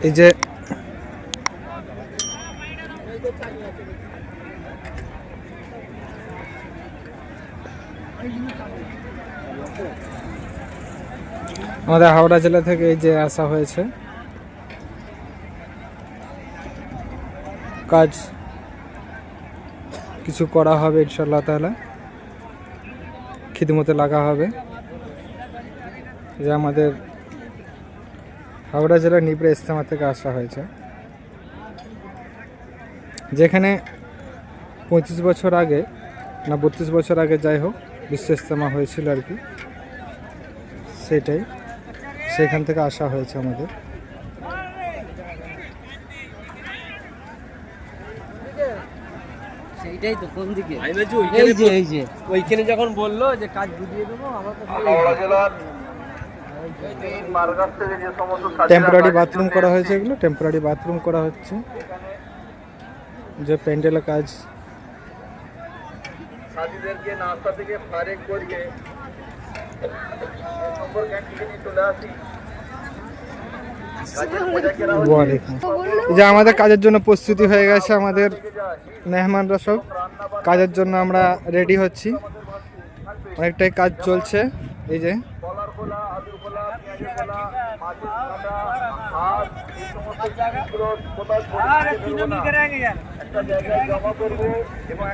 এই যে আমাদের হাওড়া জেলা থেকে এই যে আসা হয়েছে, কাজ কিছু করা হবে ইনশাআল্লাহ তাআলা, খিদমতে লাগা হবে। যে আমাদের হাওড়া জেলার নিবড়ে ইস্তেমা থেকে আসা হয়েছে, যেখানে 35 বছর আগে না 32 বছর আগে যাই হোক বিশ্ব ইস্তেমা হয়েছিল আর কি, সেটাই সেখান থেকে আসা হয়েছে আমাদের। সেইটাই তো কোন দিকে এই যে ওইখানে যখন বললো যে কাজ বুঝিয়ে দেবো, আমার তো টেম্পোরারি বাথরুম করা হয়েছে, এগুলো টেম্পোরারি বাথরুম করা হচ্ছে, যে প্যান্ডেলের কাজ। সাথীদেরকে নাস্তা থেকে ফারেক করিয়ে নম্বর ক্যান্টিনে নিয়ে চলে আসি। যে আমাদের কাজের জন্য প্রস্তুতি হয়ে গেছে, আমাদের মেহমানরা সব কাজের জন্য আমরা রেডি হচ্ছি, অনেকটাই কাজ চলছে। এই যে কলার খোলা, আলুর খোলা, পেঁয়াজের খোলা, মাছের কাটা, হাত, এই সমস্ত জিনিসগুলো কোথাও একটা জায়গায় জমা করবো এবং